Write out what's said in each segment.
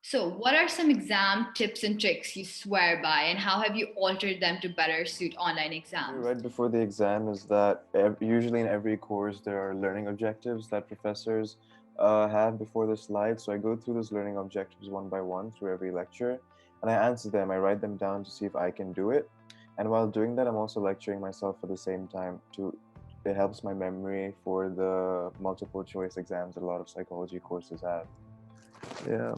So, what are some exam tips and tricks you swear by, and how have you altered them to better suit online Do exams? right before the exam is that usually in every course there are learning objectives that professors have before the slides. So I go through those learning objectives one by one through every lecture, and I answer them. I write them down to see if I can do it. And while doing that, I'm also lecturing myself at the same time. To it helps my memory for the multiple choice exams that a lot of psychology courses have. Yeah.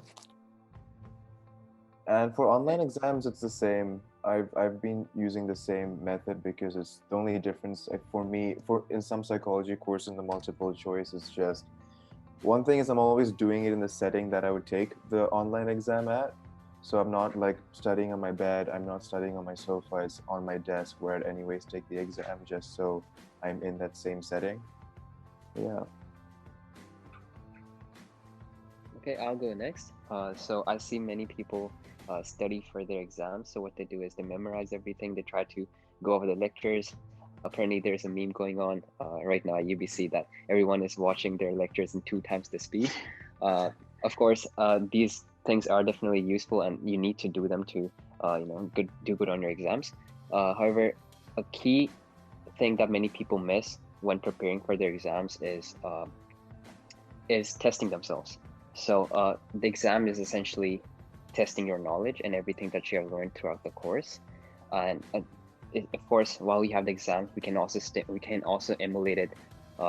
And for online exams, it's the same. I've been using the same method because it's the only difference for me for in some psychology course in the multiple choice is just one thing is I'm always doing it in the setting that I would take the online exam at. So I'm not like studying on my bed, I'm not studying on my sofa, it's on my desk where I'd anyways take the exam just so I'm in that same setting. Yeah. Okay, I'll go next. So I see many people study for their exams. So what they do is they memorize everything. They try to go over the lectures. Apparently, there's a meme going on right now at UBC that everyone is watching their lectures in 2 times the speed. Uh, of course, these things are definitely useful, and you need to do them to, do good on your exams. However, a key thing that many people miss when preparing for their exams is testing themselves. So the exam is essentially testing your knowledge and everything that you have learned throughout the course. And of course, while we have the exams, we can also emulate it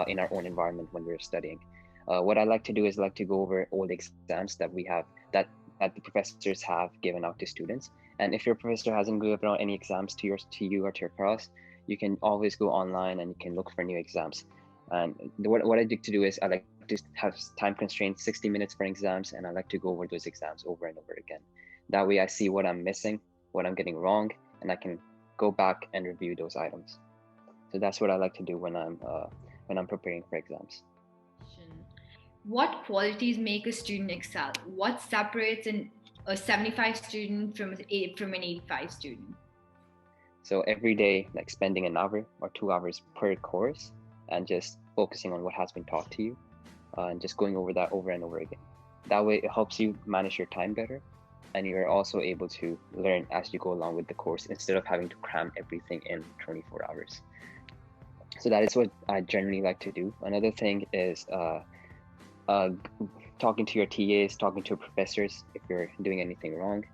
in our own environment when we're studying. What I like to do is like to go over all the exams that we have that the professors have given out to students. And if your professor hasn't given out any exams to you or to your class, you can always go online and you can look for new exams. And what I like to do is I like to have time constraints, 60 minutes for exams, and I like to go over those exams over and over again. That way I see what I'm missing, what I'm getting wrong, and I can go back and review those items. So that's what I like to do when I'm preparing for exams. What qualities make a student excel? What separates a 75 student from an 85 student? So every day, like spending an hour or 2 hours per course and just focusing on what has been taught to you and just going over that over and over again. That way, it helps you manage your time better, and you're also able to learn as you go along with the course instead of having to cram everything in 24 hours. So that is what I generally like to do. Another thing is uh, talking to your TAs, talking to your professors if you're doing anything wrong.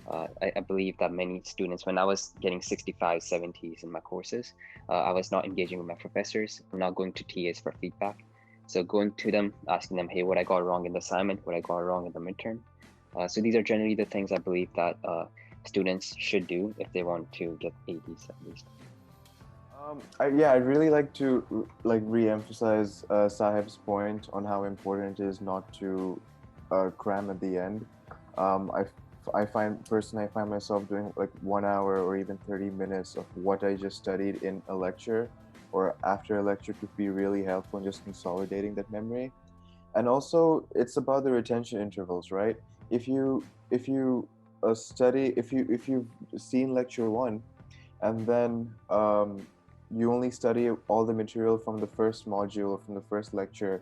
I believe that many students, when I was getting 65, 70s in my courses, I was not engaging with my professors. I'm not going to TAs for feedback. So going to them, asking them, hey, what I got wrong in the assignment, what I got wrong in the midterm. So these are generally the things I believe that students should do if they want to get 80s at least. Yeah, I'd really like to like re-emphasize Sahib's point on how important it is not to cram at the end. I find personally, I find myself doing like 1 hour or even 30 minutes of what I just studied in a lecture or after a lecture to be really helpful in just consolidating that memory. And also, it's about the retention intervals, right? If you study, if you've seen lecture one and then you only study all the material from the first module or from the first lecture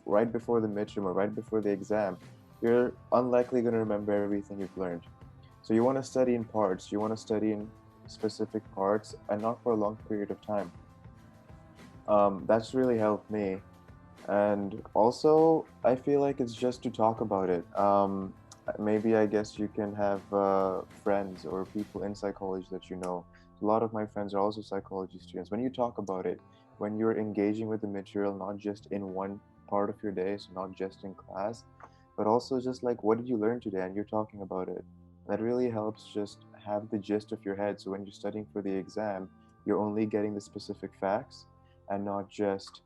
right before the midterm or right before the exam, you're unlikely going to remember everything you've learned. So you want to study in parts, you want to study in specific parts and not for a long period of time. That's really helped me. And also, I feel like it's just to talk about it. Maybe I guess you can have friends or people in psychology that you know. A lot of my friends are also psychology students. When you talk about it, when you're engaging with the material, not just in one part of your day, so not just in class, but also just like, what did you learn today? And you're talking about it. That really helps just have the gist of your head. So when you're studying for the exam, you're only getting the specific facts and not just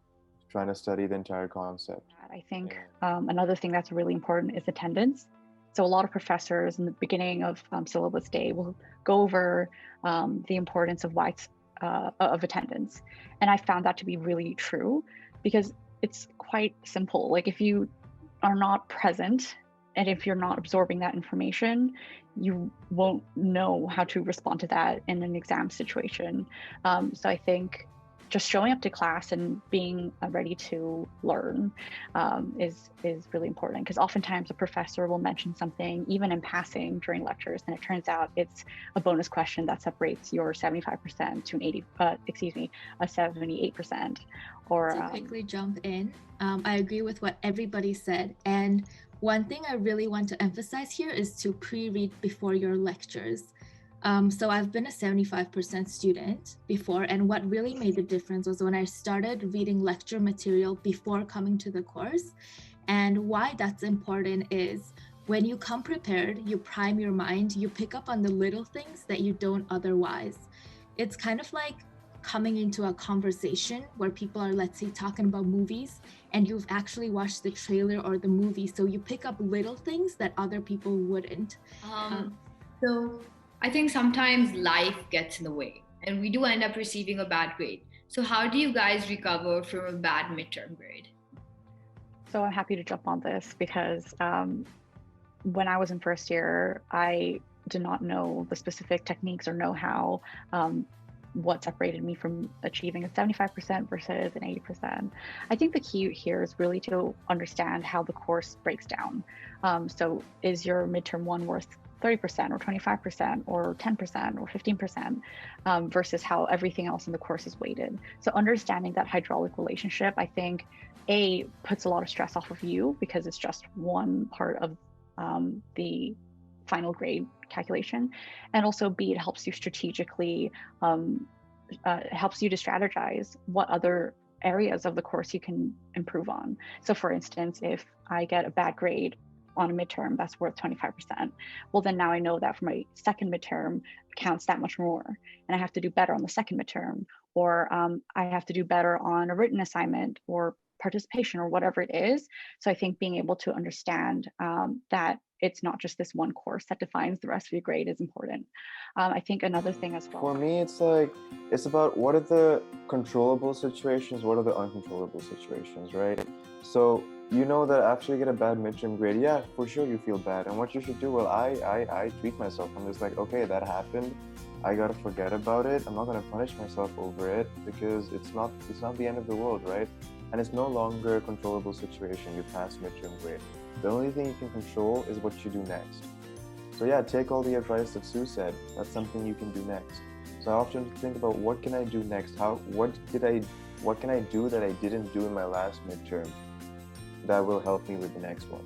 trying to study the entire concept. I think Yeah. another thing that's really important is attendance. So a lot of professors in the beginning of syllabus day will go over the importance of of attendance, and I found that to be really true because it's quite simple. Like if you are not present and if you're not absorbing that information, you won't know how to respond to that in an exam situation. So I think just showing up to class and being ready to learn is really important, because oftentimes a professor will mention something even in passing during lectures, and it turns out it's a bonus question that separates your 75% to a 78%. Or to quickly jump in, I agree with what everybody said, and one thing I really want to emphasize here is to pre-read before your lectures. So I've been a 75% student before, and what really made the difference was when I started reading lecture material before coming to the course. And why that's important is when you come prepared, you prime your mind, you pick up on the little things that you don't otherwise. It's kind of like coming into a conversation where people are, let's say, talking about movies, and you've actually watched the trailer or the movie, so you pick up little things that other people wouldn't. So I think sometimes life gets in the way and we do end up receiving a bad grade. So how do you guys recover from a bad midterm grade? So I'm happy to jump on this, because when I was in first year, I did not know the specific techniques or know how what separated me from achieving a 75% versus an 80%. I think the key here is really to understand how the course breaks down. So is your midterm one worth 30% or 25% or 10% or 15% versus how everything else in the course is weighted? So understanding that hydraulic relationship, I think, A, puts a lot of stress off of you because it's just one part of the final grade calculation, and also B, it helps you strategically, helps you to strategize what other areas of the course you can improve on. So for instance, if I get a bad grade on a midterm that's worth 25%, well then now I know that for my second midterm counts that much more, and I have to do better on the second midterm, or I have to do better on a written assignment or participation or whatever it is. So I think being able to understand that it's not just this one course that defines the rest of your grade is important. I think another thing as well. For me, it's about what are the controllable situations, what are the uncontrollable situations, right? So you know that after you get a bad midterm grade, yeah, for sure you feel bad. And what you should do, well, I treat myself. I'm just like, okay, that happened. I gotta forget about it. I'm not gonna punish myself over it, because it's not the end of the world, right? And it's no longer a controllable situation. You pass midterm grade. The only thing you can control is what you do next. So yeah, take all the advice that Sue said. That's something you can do next. So I often think about, what can I do next? What can I do that I didn't do in my last midterm that will help me with the next one?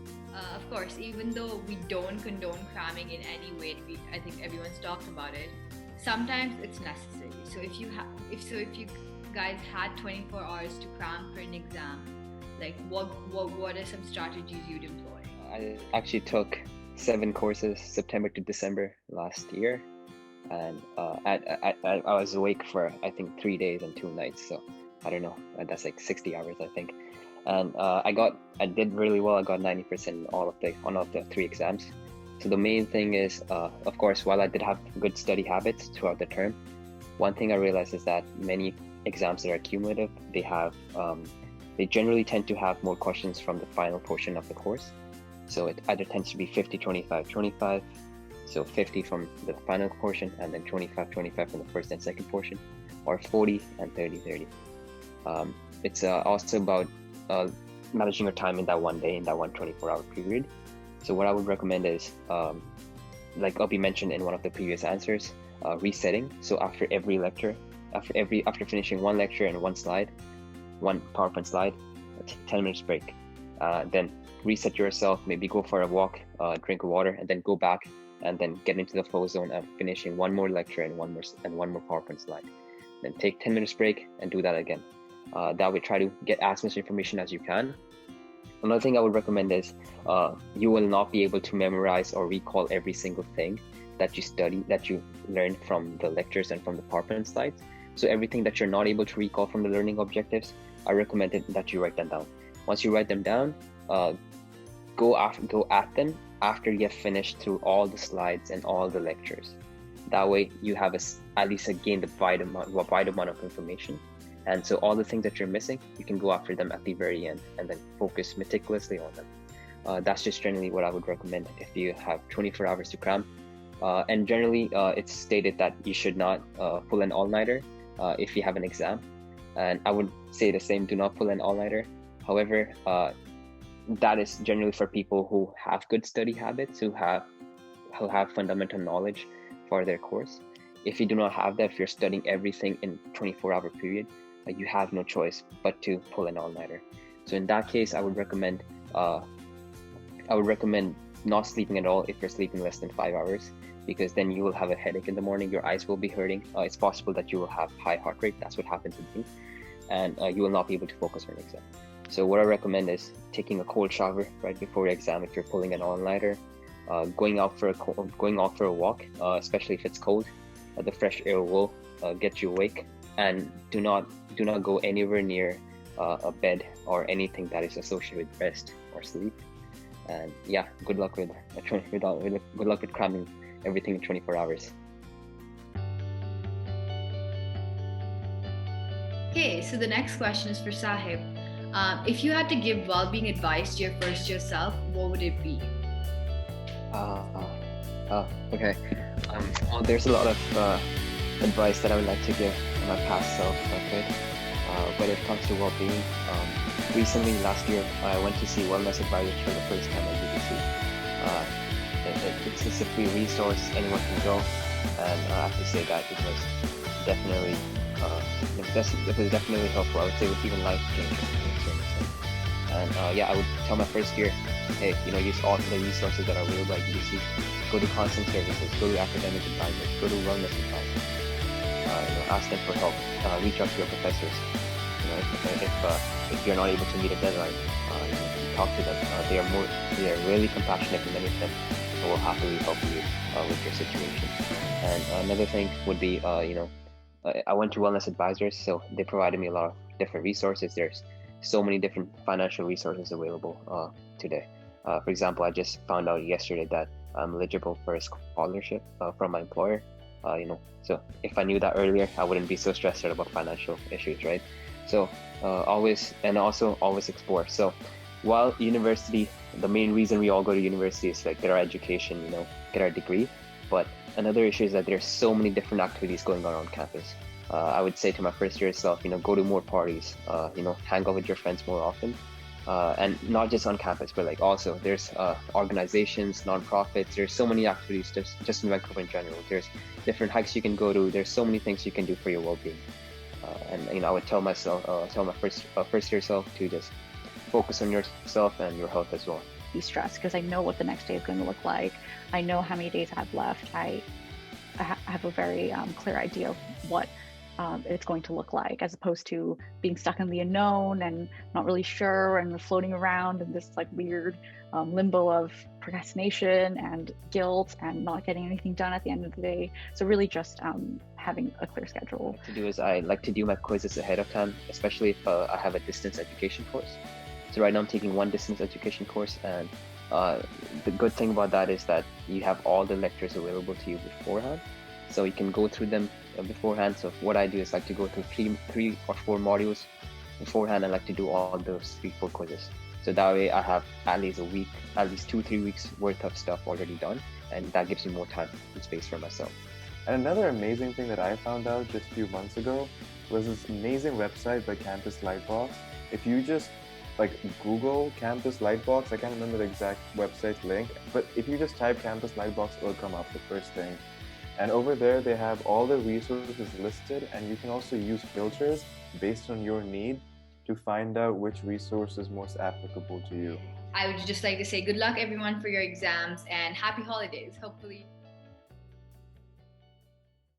Of course, even though we don't condone cramming in any way, I think everyone's talked about it. Sometimes it's necessary. So if you guys had 24 hours to cram for an exam, like what are some strategies you'd employ? I actually took 7 courses September to December last year, and I was awake for I think 3 days and 2 nights, so I don't know, that's like 60 hours I think, and I did really well. I got 90% in all of the 3 exams. So the main thing is, of course, while I did have good study habits throughout the term, one thing I realized is that many exams that are cumulative, they generally tend to have more questions from the final portion of the course. So it either tends to be 50, 25, 25, so 50 from the final portion, and then 25, 25 from the first and second portion, or 40 and 30, 30. It's also about managing your time in that one day, in that one 24-hour period. So what I would recommend is, like Obi mentioned in one of the previous answers, resetting. So after every lecture, after finishing one lecture and one PowerPoint slide, 10 minutes break. Then reset yourself, maybe go for a walk, drink water, and then go back and then get into the flow zone of finishing one more lecture and one more PowerPoint slide. Then take 10 minutes break and do that again. That way, try to get as much information as you can. Another thing I would recommend is you will not be able to memorize or recall every single thing that you study, that you learned from the lectures and from the PowerPoint slides. So everything that you're not able to recall from the learning objectives, I recommend that you write them down. Once you write them down, go at them after you have finished through all the slides and all the lectures. That way you have at least gained a wide amount of information. And so all the things that you're missing, you can go after them at the very end and then focus meticulously on them. That's just generally what I would recommend if you have 24 hours to cram. And generally, it's stated that you should not pull an all-nighter if you have an exam. And I would say the same, do not pull an all-nighter. However, that is generally for people who have good study habits, who have fundamental knowledge for their course. If you do not have that, if you're studying everything in 24-hour period, you have no choice but to pull an all-nighter. So in that case, I would recommend not sleeping at all if you're sleeping less than 5 hours, because then you will have a headache in the morning, your eyes will be hurting. It's possible that you will have high heart rate. That's what happens with me. And you will not be able to focus on an exam. So what I recommend is taking a cold shower right before your exam if you're pulling an all-nighter, going out for a walk, especially if it's cold. The fresh air will get you awake, and do not go anywhere near a bed or anything that is associated with rest or sleep. And yeah, good luck with cramming everything in 24 hours. Okay, so the next question is for Sahib. If you had to give well-being advice to your first-year self, what would it be? Okay. Well, there's a lot of advice that I would like to give my past self if I could. When it comes to well-being, recently last year I went to see wellness advisors for the first time at BBC. It's just a free resource, anyone can go, and I have to say that it was definitely helpful. I would say it was even life-changing to a certain extent. And yeah, I would tell my first year, hey, use all the resources that are available at UBC. Go to constant services, go to academic advisors, go to wellness advisors. Ask them for help. Reach out to your professors. If you're not able to meet a deadline, talk to them. They are really compassionate, and many of them will happily help you with your situation. And another thing would be, I went to wellness advisors, so they provided me a lot of different resources. There's so many different financial resources available today. For example, I just found out yesterday that I'm eligible for a scholarship from my employer. So if I knew that earlier, I wouldn't be so stressed out about financial issues, right? So always explore. So while university, the main reason we all go to university is like get our education, get our degree. But another issue is that there's so many different activities going on campus. I would say to my first year self, go to more parties, hang out with your friends more often. And not just on campus, but like also there's organizations, nonprofits. There's so many activities just in Vancouver in general. There's different hikes you can go to. There's so many things you can do for your well-being. And I would tell my first year self to just focus on yourself and your health as well. Be stressed because I know what the next day is going to look like. I know how many days I have left. I have a very clear idea of what it's going to look like, as opposed to being stuck in the unknown and not really sure and floating around in this like weird limbo of procrastination and guilt and not getting anything done at the end of the day. So really just having a clear schedule. What I like to do is I like to do my quizzes ahead of time, especially if I have a distance education course. So right now I'm taking one distance education course, and the good thing about that is that you have all the lectures available to you beforehand. So you can go through them beforehand. So what I do is like to go through three or four modules beforehand. I like to do all those 3-4 quizzes. So that way I have at least 2-3 weeks worth of stuff already done, and that gives me more time and space for myself. And another amazing thing that I found out just a few months ago was this amazing website by Campus Lightbox. If you just Google Campus Lightbox, I can't remember the exact website link, but if you just type Campus Lightbox, it'll come up the first thing. And over there, they have all the resources listed, and you can also use filters based on your need to find out which resource is most applicable to you. I would just like to say good luck everyone for your exams and happy holidays. Hopefully